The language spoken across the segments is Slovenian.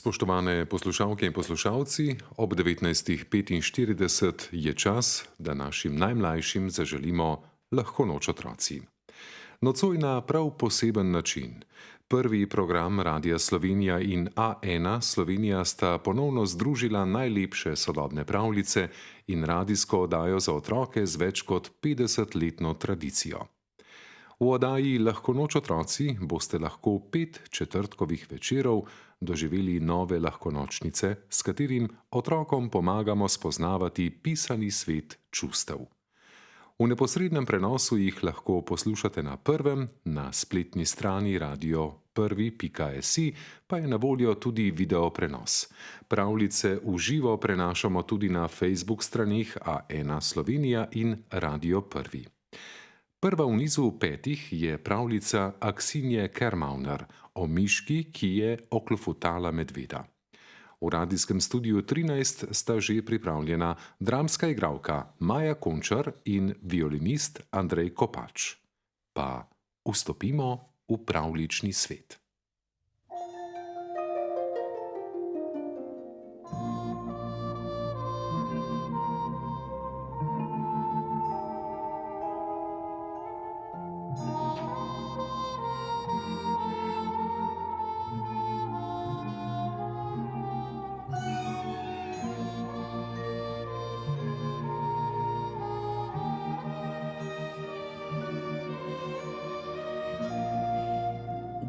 Spoštovane poslušalke in poslušalci, ob 19.45 je čas, da našim najmlajšim zaželimo lahko noč otroci. Nocoj na prav poseben način. Prvi program Radia Slovenija in A1 Slovenija sta ponovno združila najlepše sodobne pravljice in radijsko oddajo za otroke z več kot 50-letno tradicijo. V oddaji Lahko noč otroci boste lahko 5 četrtkovih večerov doživeli nove lahkonočnice, s katerim otrokom pomagamo spoznavati pisani svet čustev. V neposrednem prenosu jih lahko poslušate na prvem, na spletni strani radio1.si pa je na voljo tudi video prenos. Pravljice v živo prenašamo tudi na Facebook straneh A1 Slovenija in Radio 1. Prva v nizu 5 je pravljica Aksinje Kermauner o miški, ki je oklofutala medveda. V radijskem studiu 13 sta že pripravljena dramska igralka Maja Končar in violinist Andrej Kopač. Pa vstopimo v pravljični svet.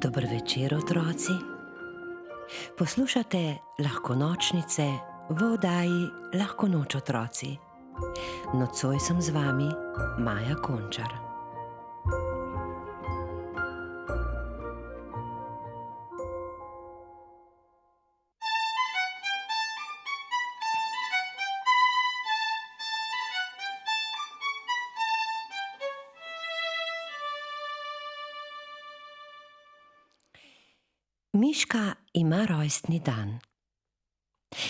Dober večer, otroci. Poslušate lahkonočnice v oddaji Lahko noč otroci. Nocoj sem z vami Maja Končar. Miška ima rojstni dan.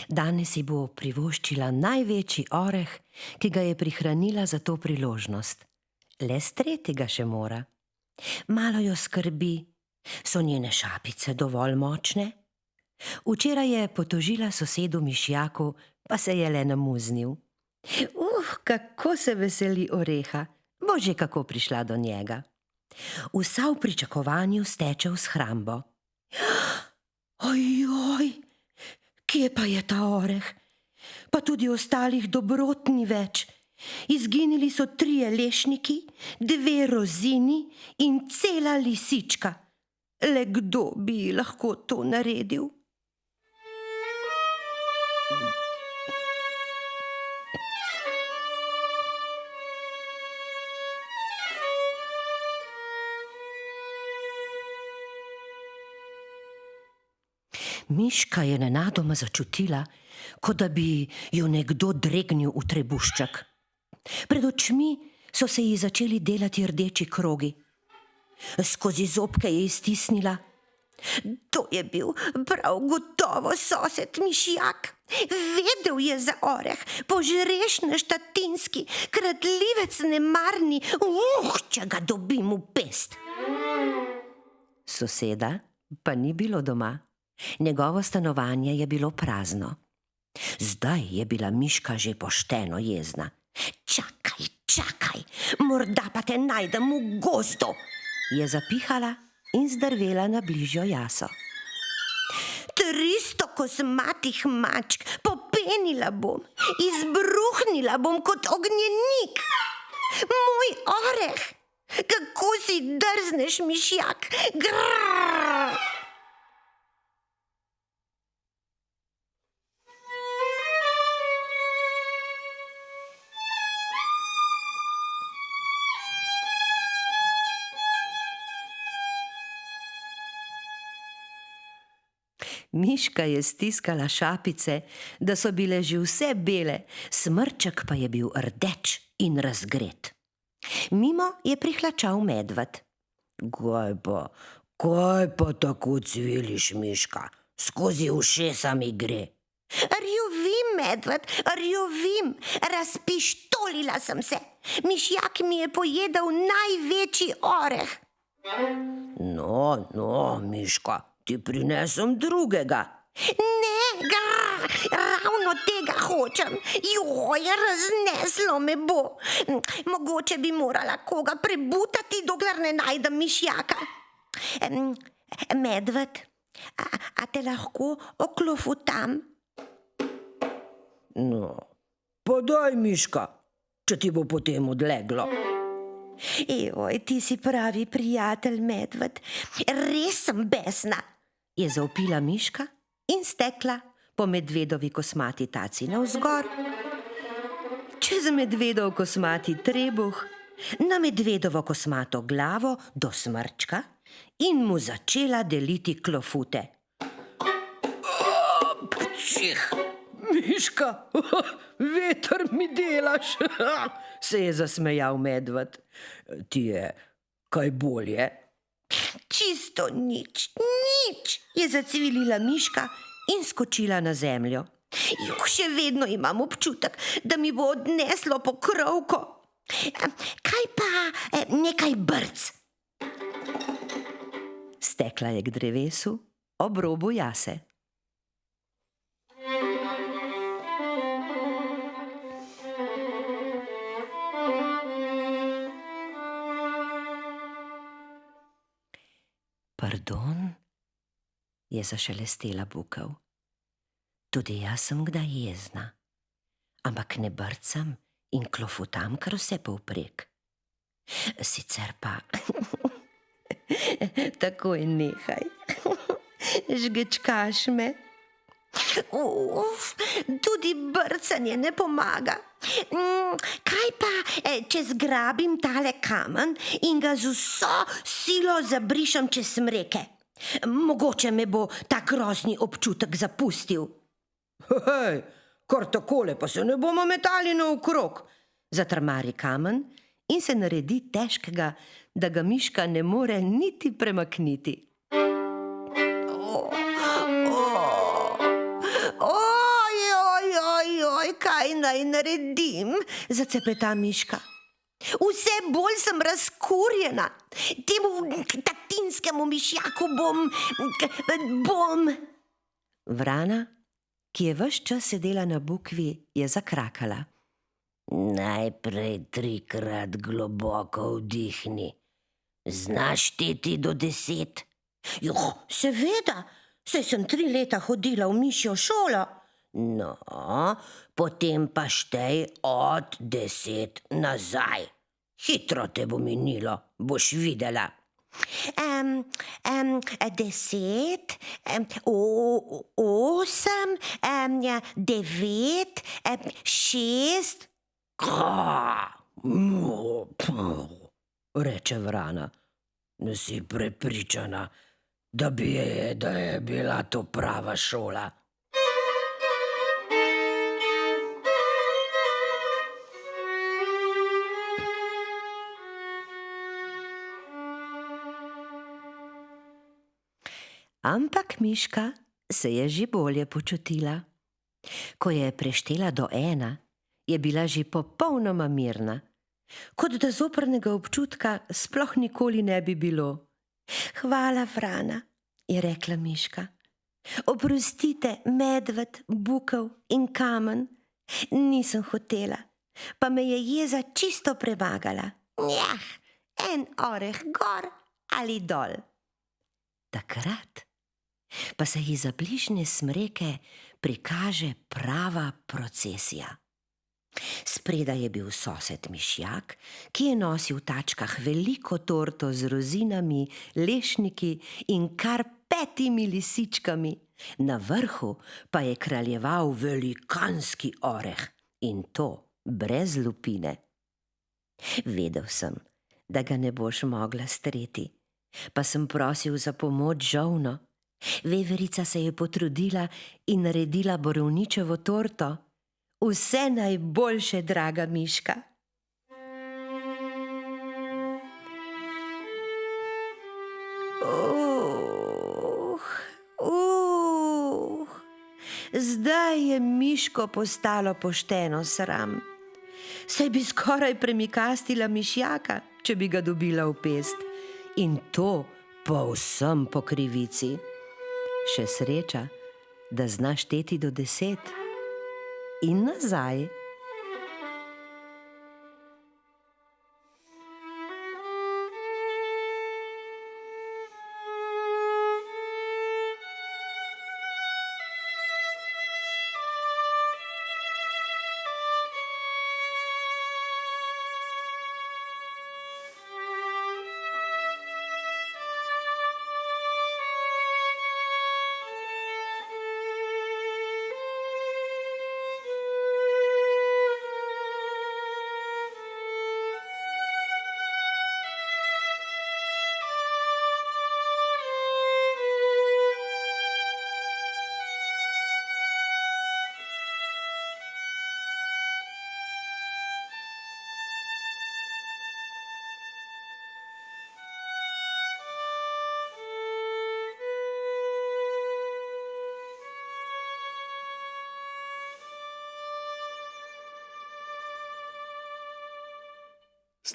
Danes si bo privoščila največji oreh, ki ga je prihranila za to priložnost. Le streti ga še mora. Malo jo skrbi, so njene šapice dovolj močne? Včeraj je potožila sosedu mišjaku, pa se je le namuznil. Kako se veseli oreha, bo že kako prišla do njega. Vsa v pričakovanju steče v shrambo. Ojoj, kje pa je ta oreh? Pa tudi ostalih dobrot ni več. Izginili so 3 lešniki, 2 rozini in cela lisička. Le kdo bi lahko to naredil? Miška je nenadoma začutila, kot da bi jo nekdo dregnil v trebušček. Pred očmi so se ji začeli delati rdeči krogi. Skozi zobke je iztisnila. To je bil prav gotovo sosed mišjak. Vedel je za oreh, požrešne štatinski, kradljivec nemarni, če ga dobim v pest. Soseda pa ni bilo doma. Njegovo stanovanje je bilo prazno. Zdaj je bila miška že pošteno jezna. Čakaj, morda pa te najdem v gozdu, je zapihala in zdrvela na bližjo jaso. 300 kosmatih mačk, popenila bom, izbruhnila bom kot ognjenik. Moj oreh, kako si drzneš, mišjak, grrrr! Miška je stiskala šapice, da so bile že vse bele, smrček pa je bil rdeč in razgret. Mimo je prihlačal medved. Kaj pa tako cviliš, miška? Skozi ušesa mi gre. Rjovim, medved, rjovim, razpištolila sem se. Mišjak mi je pojedel največji oreh. No, miška, ti prinesem drugega. Ne, ravno tega hočem. Joj, razneslo me bo. Mogoče bi morala koga prebutati, dokler ne najdem mišjaka. Medved, a te lahko oklofutam? No, pa daj, Miška, če ti bo potem odleglo. Joj, ti si pravi prijatelj, medved. Res sem besna. Je zavpila Miška in stekla po medvedovi kosmati taci navzgor, čez medvedov kosmati trebuh, na medvedovo kosmato glavo do smrčka in mu začela deliti klofute. Pčih, Miška, veter mi delaš, se je zasmejal medved. Ti je kaj bolje? Čisto nič, je zacvilila Miška in skočila na zemljo. Še vedno imam občutek, da mi bo odneslo pokrovko. Kaj pa nekaj brc? Stekla je k drevesu ob robu jase. Pardon, je zašelestela bukev. Tudi jaz sem kdaj jezna, ampak ne brcam in klofutam kar vse povprek. Sicer pa takoj nehaj, žgečkaš me. Tudi brcanje ne pomaga. Kaj pa, če zgrabim tale kamen in ga z vso silo zabrišem čez smreke? Mogoče me bo ta grozni občutek zapustil. Hej, kar takole pa se ne bomo metali naokrog. Zatrmari kamen in se naredi težkega, da ga Miška ne more niti premakniti. Kaj naj naredim? Zacepeta Miška. Vse bolj sem razkurjena. Temu tatinskemu mišjaku bom... Vrana, ki je ves čas sedela na bukvi, je zakrakala. Najprej 3-krat globoko vdihni. Znaš šteti do 10? Jo, seveda, saj sem 3 leta hodila v mišjo šolo. No, potem pa štej od 10 nazaj. Hitro te bo minilo, boš videla. 10, 8, 9, 6... Reče vrana. Ne si prepričana, da je bila to prava šola. Ampak Miška se je že bolje počutila. Ko je preštela do 1, je bila že popolnoma mirna, kot da zoprnega občutka sploh nikoli ne bi bilo. Hvala, vrana, je rekla Miška. Oprostite, medved, bukev in kamen. Nisem hotela, pa me je jeza čisto premagala. Njah, en oreh gor ali dol. Takrat pa se ji za bližnje smreke prikaže prava procesija. Spredaj je bil sosed mišjak, ki je nosil v tačkah veliko torto z rozinami, lešniki in kar 5 lisičkami. Na vrhu pa je kraljeval velikanski oreh in to brez lupine. Vedel sem, da ga ne boš mogla streti, pa sem prosil za pomoč žolno. Veverica se je potrudila in naredila borovničevo torto. Vse najboljše, draga Miška. Zdaj je Miško postalo pošteno sram. Saj bi skoraj premikastila mišjaka, če bi ga dobila v pest. In to povsem po krivici. Še sreča, da znaš šteti do 10 in nazaj.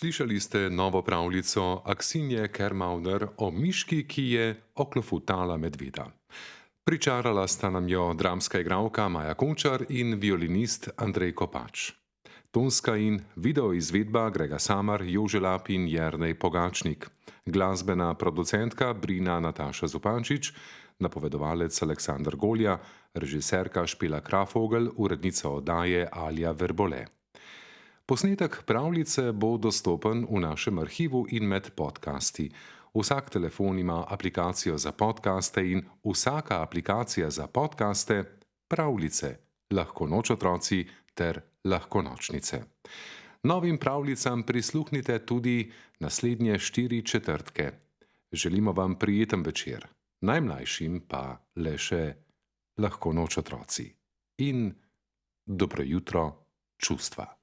Slišali ste novo pravljico Aksinje Kermauder o miški, ki je oklofutala medveda. Pričarala sta nam jo dramska igralka Maja Končar in violinist Andrej Kopač. Tonska in video izvedba Grega Samar, Jože Lap in Jernej Pogačnik. Glasbena producentka Brina Nataša Zupančič, napovedovalec Aleksandar Golja, režiserka Špela Krafogel, urednica oddaje Alja Verbole. Posnetek pravljice bo dostopen v našem arhivu in med podcasti. Vsak telefon ima aplikacijo za podcaste in vsaka aplikacija za podcaste pravljice, Lahko noč otroci ter Lahko nočnice. Novim pravljicam prisluhnite tudi naslednje 4 četrtke. Želimo vam prijeten večer, najmlajšim pa le še Lahko noč otroci. In dobro jutro, čustva.